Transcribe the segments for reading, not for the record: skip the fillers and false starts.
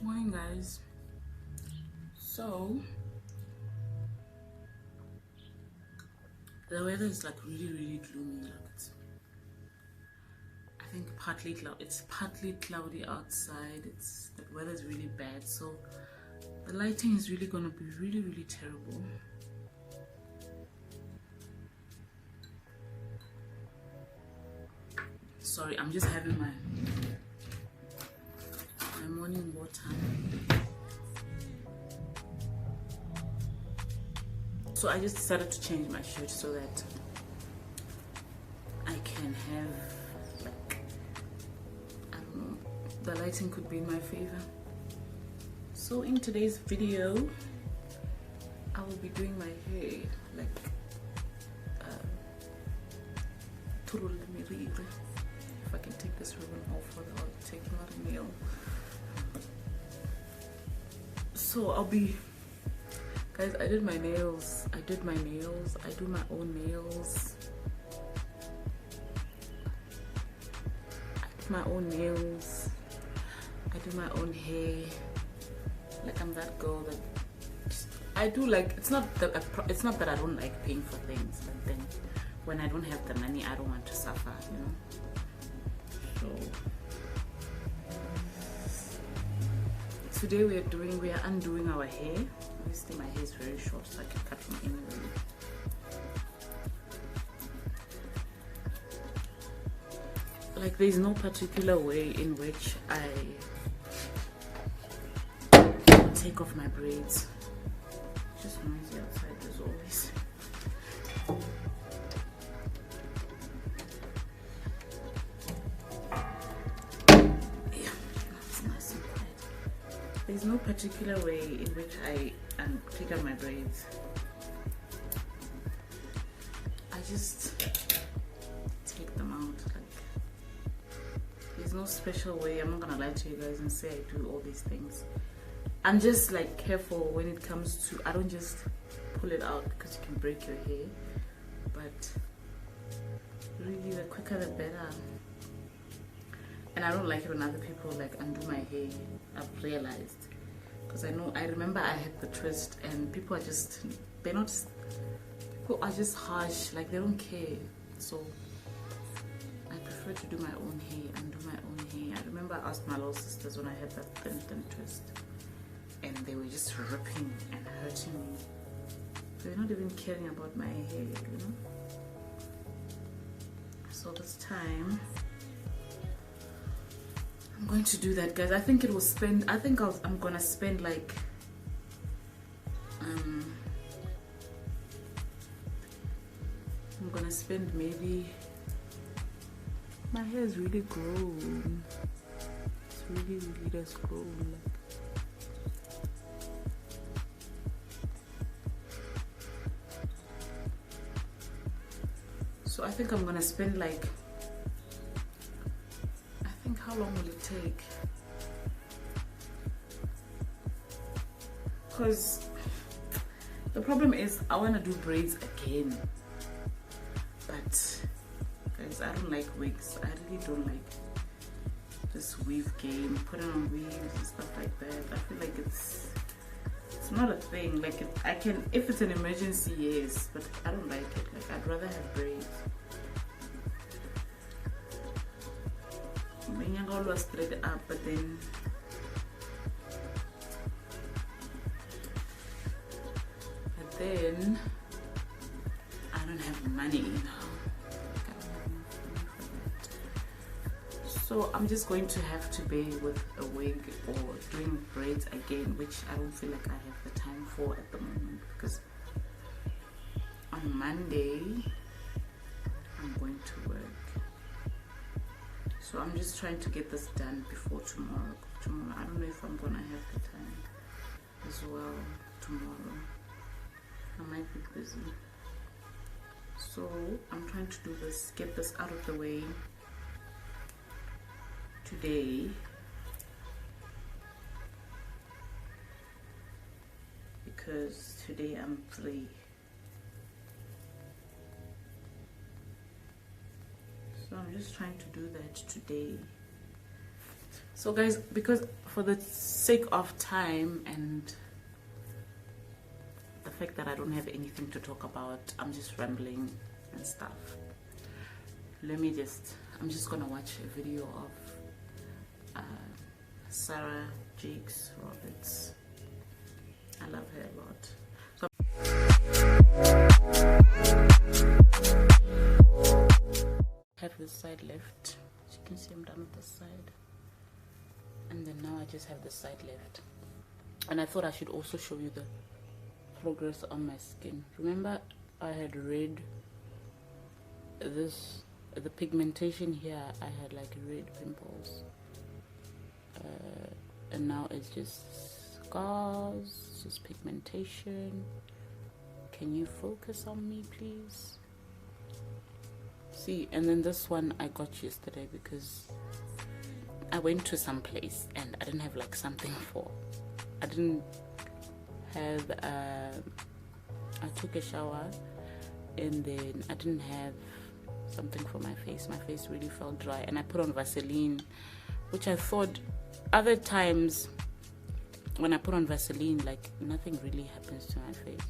Morning, guys. So the weather is like really gloomy. I think it's partly cloudy outside. The weather is really bad, so the lighting is really gonna be really terrible. Sorry, I'm just having my morning water. So I just decided to change my shirt so that I can have, like, I don't know, the lighting could be in my favor. So in today's video, I will be doing my hair like if I can take this ribbon off without taking out a nail. So I'll be, guys, I did my nails. I do my own nails. I do my own hair. Like, I'm that girl that I do, like, it's not that I don't like paying for things, but then when I don't have the money, I don't want to suffer, you know. So today we are undoing our hair. Obviously my hair is very short, so I can cut from anywhere. Like, there's no particular way in which I take off my braids. It's just noisy outside as always. Yeah, it's nice and quiet. There's no particular way in which I take out my braids. I just take them out. There's no special way. I'm not gonna lie to you guys and say I do all these things. I'm just like careful when it comes to, I don't just pull it out because you can break your hair, but really the quicker the better. And I don't like it when other people like undo my hair. I've realized, because I remember I had the twist and people are just harsh, like they don't care. So I prefer to do my own hair and do my own hair. I remember I asked my little sisters when I had that thin twist, and they were just ripping and hurting me. They're not even caring about my hair, you know. So this time I'm going to do that, guys. I think I'm gonna spend like I'm gonna spend maybe, my hair is really grown. It's really does grow. So I think I'm gonna spend like, how long will it take? Because the problem is I want to do braids again, but guys, I don't like wigs. I really don't like this weave game, putting on weaves and stuff like that. I feel like it's not a thing. Like, I can, if it's an emergency, yes, but I don't like it. Like, I'd rather have braids. I always straight up, but then I don't have money, you know. I don't have enough money for that. So I'm just going to have to be with a wig or doing braids again, which I don't feel like I have the time for at the moment, because on Monday I'm going to work. So I'm just trying to get this done before tomorrow. I don't know if I'm gonna have the time as well tomorrow. I might be busy. So I'm trying to do this, get this out of the way today, because today I'm free. So I'm just trying to do that today. So guys, because for the sake of time and the fact that I don't have anything to talk about, I'm just rambling and stuff. I'm just gonna watch a video of Sarah Jakes Roberts. I love her a lot. So I have this side left. As you can see, I'm done with this side. And then now I just have this side left. And I thought I should also show you the progress on my skin. Remember, I had red, the pigmentation here, I had like red pimples. And now it's just scars, just pigmentation. Can you focus on me, please? See, and then this one I got yesterday because I went to some place and I didn't have like something for. I didn't have, I took a shower and then I didn't have something for my face. My face really felt dry and I put on Vaseline, which I thought other times when I put on Vaseline, like nothing really happens to my face.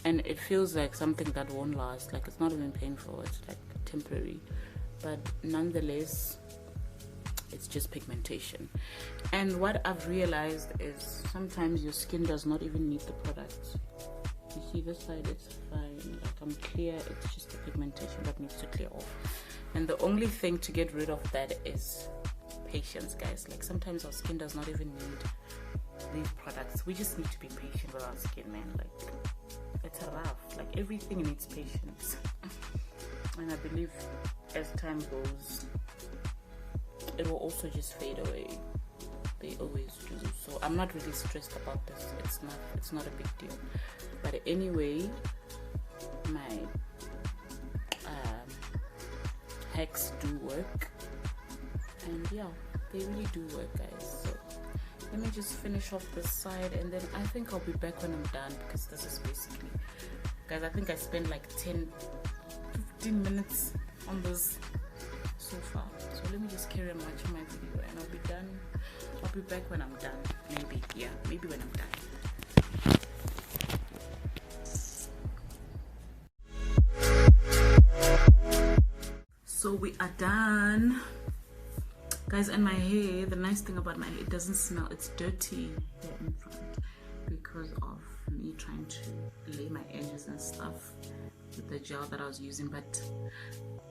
And it feels like something that won't last. Like it's not even painful, it's like temporary. But nonetheless, it's just pigmentation. And what I've realized is sometimes your skin does not even need the product. You see this side, it's fine, like I'm clear, it's just the pigmentation that needs to clear off. And the only thing to get rid of that is patience, guys. Like sometimes our skin does not even need these products. We just need to be patient with our skin, man. Like it's rough, like everything needs patience. And I believe as time goes, it will also just fade away. They always do. So I'm not really stressed about this. It's not a big deal. But anyway, my hacks do work, and yeah, they really do work, guys. So let me just finish off this side, and then I think I'll be back when I'm done, because this is basically, guys, I think I spent like 10-15 minutes on this so far. So let me just carry on watching my video and I'll be done. I'll be back when I'm done. Maybe, yeah, maybe when I'm done. So we are done, guys. And my hair, the nice thing about my hair, it doesn't smell. It's dirty here in front because of me trying to lay my edges and stuff with the gel that I was using, but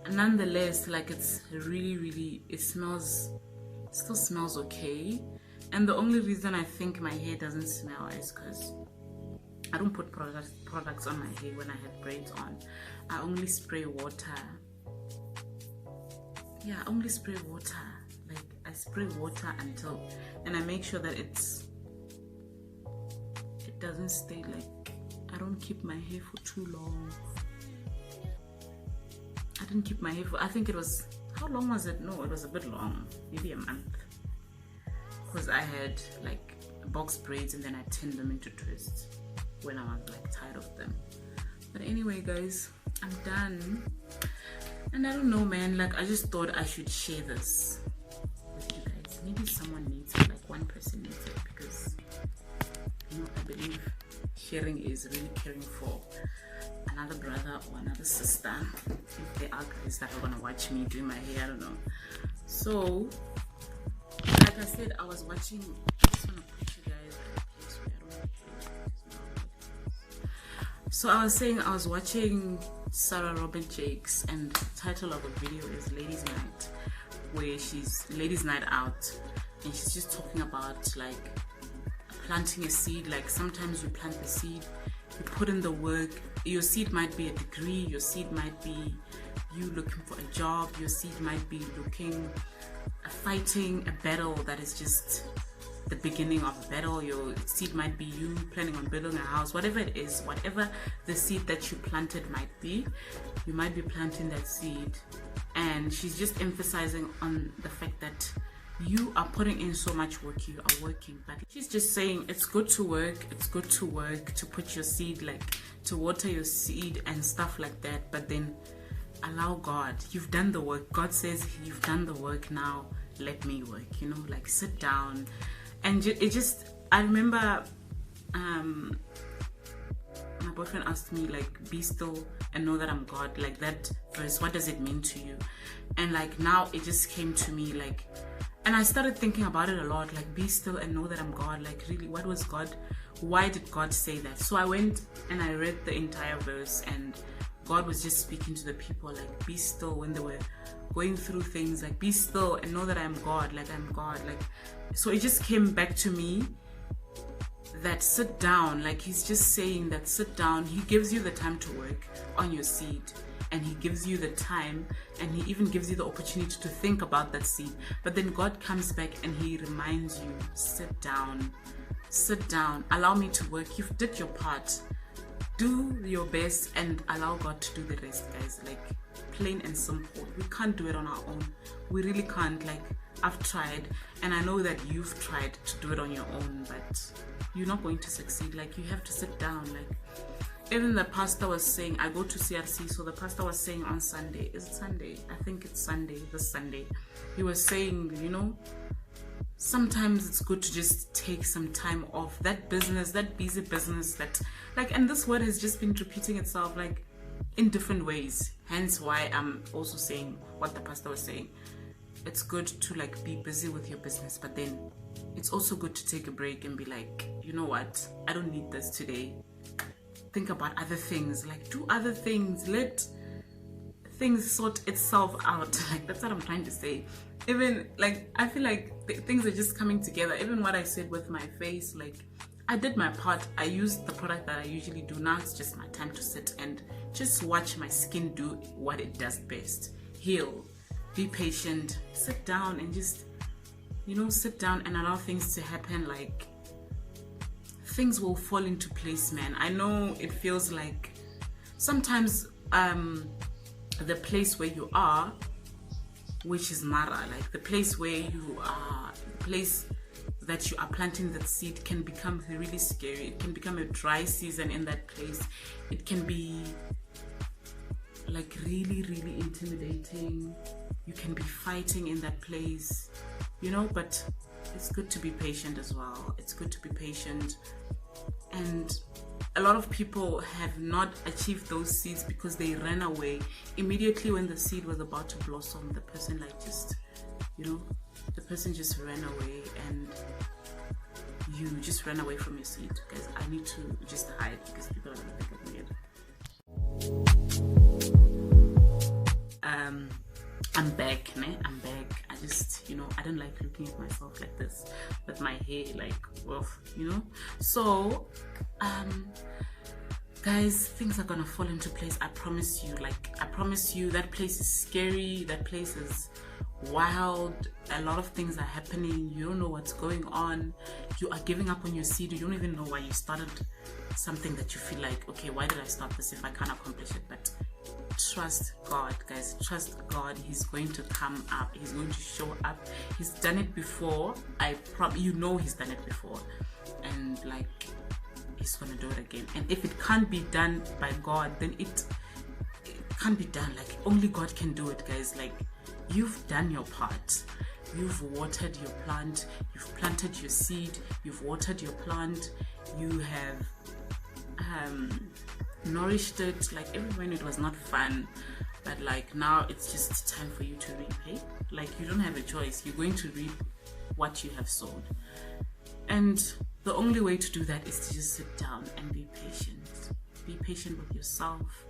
nonetheless, like it's really, it still smells okay. And the only reason I think my hair doesn't smell is because I don't put products on my hair when I have braids on. I only spray water. Yeah, I only spray water. Like I spray water until, and I make sure that it doesn't stay, like I don't keep my hair for too long. I didn't keep my hair for, I think it was, how long was it? No, it was a bit long, maybe a month, because I had like box braids and then I turned them into twists when I was like tired of them. But anyway, guys, I'm done. And I don't know, man, like I just thought I should share this with you guys. Maybe someone needs it, like one person needs it, because you know, I believe sharing is really caring for another brother or another sister, if there are guys that are gonna watch me doing my hair, I don't know. So like I said, I was watching, I just want to put you guys in a place where I don't. So I was saying I was watching Sarah Robert Jakes, and the title of the video is Ladies Night, where she's Ladies Night Out, and she's just talking about like planting a seed. Like sometimes you plant the seed, you put in the work. Your seed might be a degree, your seed might be you looking for a job, your seed might be fighting a battle that is just the beginning of a battle. Your seed might be you planning on building a house. Whatever it is, whatever the seed that you planted might be, you might be planting that seed. And she's just emphasizing on the fact that you are putting in so much work, you are working, but she's just saying it's good to work, to put your seed, like to water your seed and stuff like that, but then allow God. You've done the work. God says you've done the work, now let me work, you know, like sit down. And it just, I remember my boyfriend asked me, like, be still and know that I'm God. Like, that verse, what does it mean to you? And like now it just came to me, like, and I started thinking about it a lot, like, be still and know that I'm God. Like, really, what was God? Why did God say that? So I went and I read the entire verse, and God was just speaking to the people, like, be still when they were going through things, like, be still and know that I'm God, like, I'm God. Like, so it just came back to me that sit down, like, he's just saying that sit down. He gives you the time to work on your seed, and he gives you the time, and he even gives you the opportunity to think about that seed. But then God comes back and he reminds you, sit down, allow me to work. You've did your part, do your best, and allow God to do the rest, guys. Like, plain and simple. We can't do it on our own. We really can't. Like, I've tried, and I know that you've tried to do it on your own, but you're not going to succeed. Like, you have to sit down. Like, even the pastor was saying, I go to CRC, so the pastor was saying on Sunday, is it Sunday? I think it's Sunday, this Sunday. He was saying, you know, sometimes it's good to just take some time off. That business, that busy business, that, like, and this word has just been repeating itself, like, in different ways. Hence why I'm also saying what the pastor was saying. It's good to, like, be busy with your business, but then it's also good to take a break and be like, you know what, I don't need this today. Think about other things, like, do other things, let things sort itself out. Like, that's what I'm trying to say. Even, like, I feel like things are just coming together. Even what I said with my face, like, I did my part. I used the product that I usually do. Now it's just my time to sit and just watch my skin do what it does best. Heal, be patient, sit down and just, you know, sit down and allow things to happen. Like, things will fall into place, man. I know it feels like sometimes the place where you are, which is Mara, like the place where you are, the place that you are planting that seed can become really scary. It can become a dry season in that place. It can be like really, really intimidating. You can be fighting in that place, you know, but it's good to be patient as well. It's good to be patient. And a lot of people have not achieved those seeds because they ran away. Immediately when the seed was about to blossom, the person, like, just, you know, the person just ran away, and you just ran away from your seed. Guys, I need to just hide because people are gonna think I'm weird. I'm back, ne? I'm back. I just, you know, I don't like looking at myself like this with my hair, like, rough, you know? So, guys, things are gonna fall into place. I promise you. Like, I promise you, that place is scary. That place is wild. A lot of things are happening. You don't know what's going on. You are giving up on your seed. You don't even know why you started something that you feel like, okay, why did I start this if I can't accomplish it? But trust God, guys. Trust God. He's going to come up. He's going to show up. He's done it before. You know he's done it before, and like, he's gonna do it again. And if it can't be done by God, then it can't be done. Like, only God can do it, guys. Like, you've done your part. You've watered your plant. You've planted your seed. You've watered your plant. You have nourished it. Like, even when it was not fun, but like, now it's just time for you to repay. Like, you don't have a choice. You're going to reap what you have sown. And the only way to do that is to just sit down and be patient. Be patient with yourself.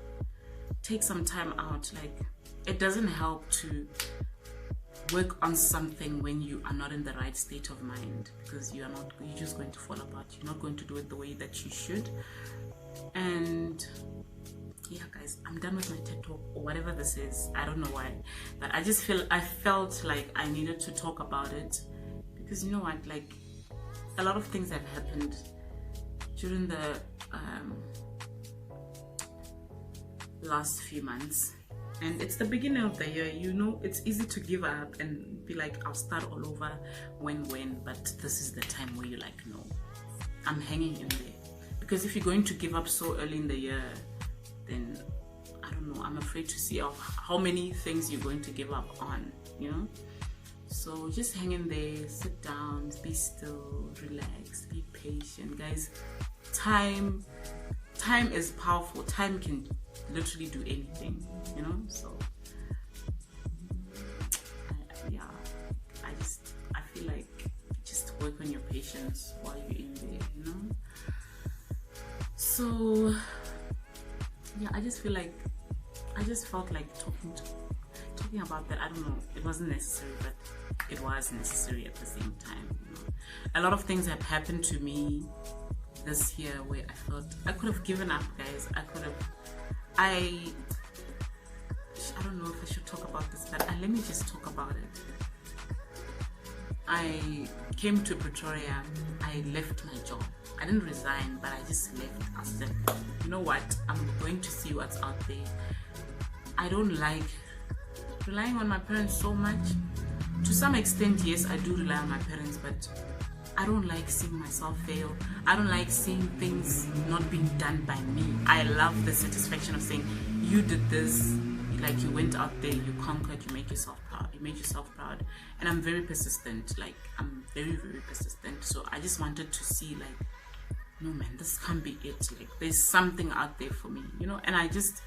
Take some time out. Like, it doesn't help to work on something when you are not in the right state of mind, because you're just going to fall apart. You're not going to do it the way that you should. And yeah, guys, I'm done with my TED talk, or whatever this is. I don't know why, but I felt like I needed to talk about it, because you know what, like, a lot of things have happened during the last few months, and it's the beginning of the year. You know, it's easy to give up and be like, I'll start all over when, but this is the time where you're like, no, I'm hanging in there. Because if you're going to give up so early in the year, then I don't know, I'm afraid to see how many things you're going to give up on, you know. So just hang in there, sit down, be still, relax, be patient, guys. Time is powerful. Time can literally do anything, you know. So yeah, I feel like just work on your patience while you're in there, you know. So yeah, I just felt like talking about that. I don't know, it wasn't necessary, but it was necessary at the same time, you know. A lot of things have happened to me this year where I felt I could have given up, guys. I don't know if I should talk about this, but let me just talk about it. I came to Pretoria. I left my job. I didn't resign, but I just left. I said, you know what, I'm going to see what's out there. I don't like relying on my parents so much. To some extent, yes, I do rely on my parents, but I don't like seeing myself fail. I don't like seeing things not being done by me. I love the satisfaction of saying, you did this, like you went out there, you conquered, you made yourself proud. You made yourself proud. And I'm very persistent. Like, I'm very, very persistent. So I just wanted to see, like, no man, this can't be it. Like, there's something out there for me, you know. And I just,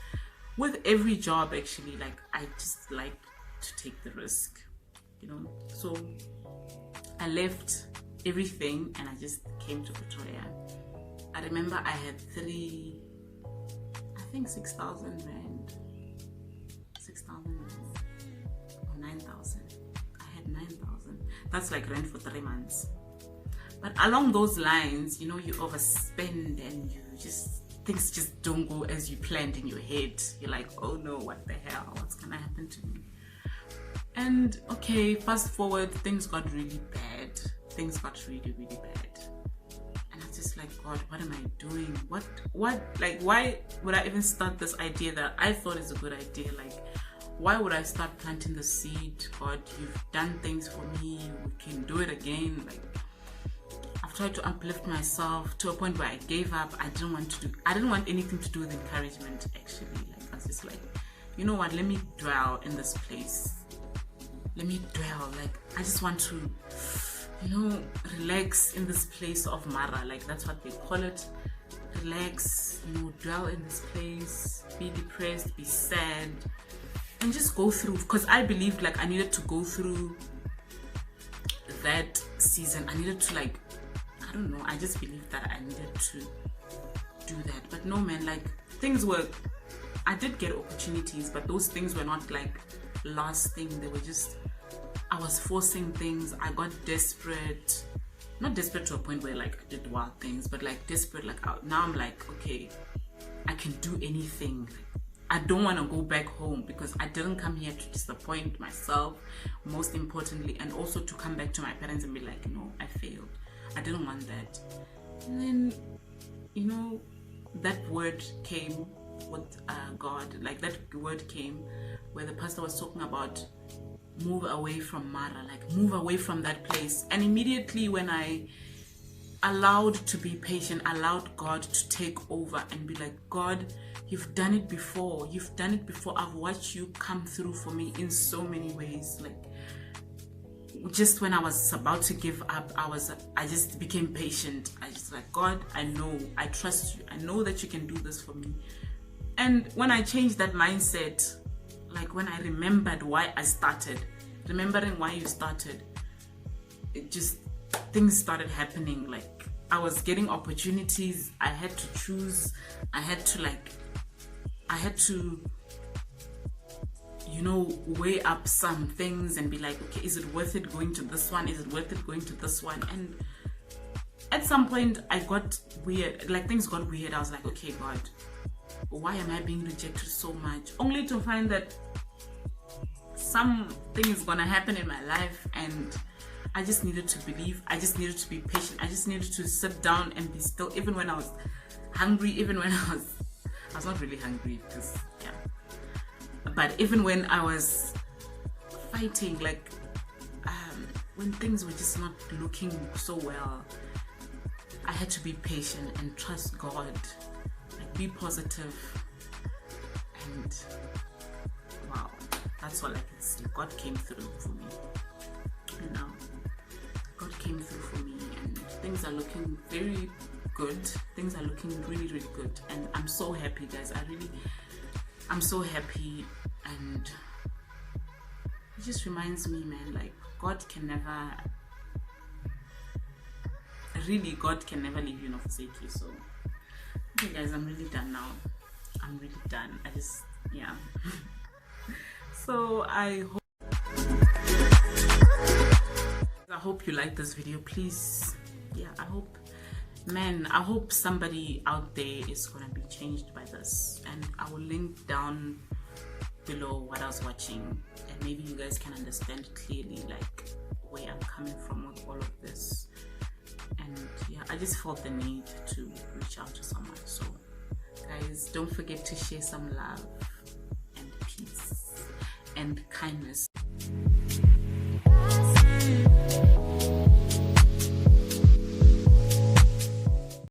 with every job actually, like, I just like to take the risk, you know. So I left everything and I just came to Pretoria. I remember I had 6,000 rand, 6,000 or 9,000. I had 9,000. That's like rent for 3 months. But along those lines, you know, you overspend and things just don't go as you planned in your head. You're like, oh no, what the hell? What's gonna happen to me? And okay, fast forward, things got really bad. Things got really, really bad. And I was just like, God, what am I doing? Like, why would I even start this idea that I thought is a good idea? Like, why would I start planting the seed? God, you've done things for me. We can do it again. Like, I've tried to uplift myself to a point where I gave up. I didn't want anything to do with encouragement, actually. Like, I was just like, you know what, let me dwell in this place. Let me dwell. Like, I just want to, you know, relax in this place of Mara. Like, that's what they call it. Relax, you know, dwell in this place, be depressed, be sad, and just go through. Because I believed, like, I needed to go through that season. I needed to, like, I don't know, I just believed that I needed to do that. But no, man, like, I did get opportunities, but those things were not like lasting. They were just, I was forcing things. I got desperate. Not desperate to a point where, like, I did wild things, but like desperate. Like, now I'm like, okay, I can do anything. I don't want to go back home because I didn't come here to disappoint myself, most importantly, and also to come back to my parents and be like, no, I failed. I didn't want that. And then, you know, that word came with God. Like, that word came where the pastor was talking about move away from Mara, like move away from that place. And immediately when I allowed to be patient, allowed God to take over and be like, God, you've done it before. You've done it before. I've watched you come through for me in so many ways. Like, just when I was about to give up, I just became patient. I just like, God, I know, I trust you. I know that you can do this for me. And when I changed that mindset, like when I remembered why I started, remembering why you started, it just, things started happening. Like, I was getting opportunities. I had to choose. I had to, you know, weigh up some things and be like, okay, is it worth it going to this one? Is it worth it going to this one? And at some point I got weird, like things got weird. I was like, okay, God, why am I being rejected so much? Only to find that something is gonna happen in my life, and I just needed to believe. I just needed to be patient. I just needed to sit down and be still, even when I was hungry, even when I was not really hungry, because yeah, but even when I was fighting, like when things were just not looking so well, I had to be patient and trust God, like be positive, and wow, that's all I can say. God came through for me. came through for me, and things are looking very good. Things are looking really, really good, and I'm so happy, guys. I'm so happy, and it just reminds me, man, like God can never leave you nor forsake you. So okay, guys, I'm really done now. I'm really done. Yeah. So I hope you like this video. Please, yeah, I hope somebody out there is gonna be changed by this, and I will link down below what I was watching, and maybe you guys can understand clearly like where I'm coming from with all of this. And yeah, I just felt the need to reach out to someone. So guys, don't forget to share some love and peace and kindness.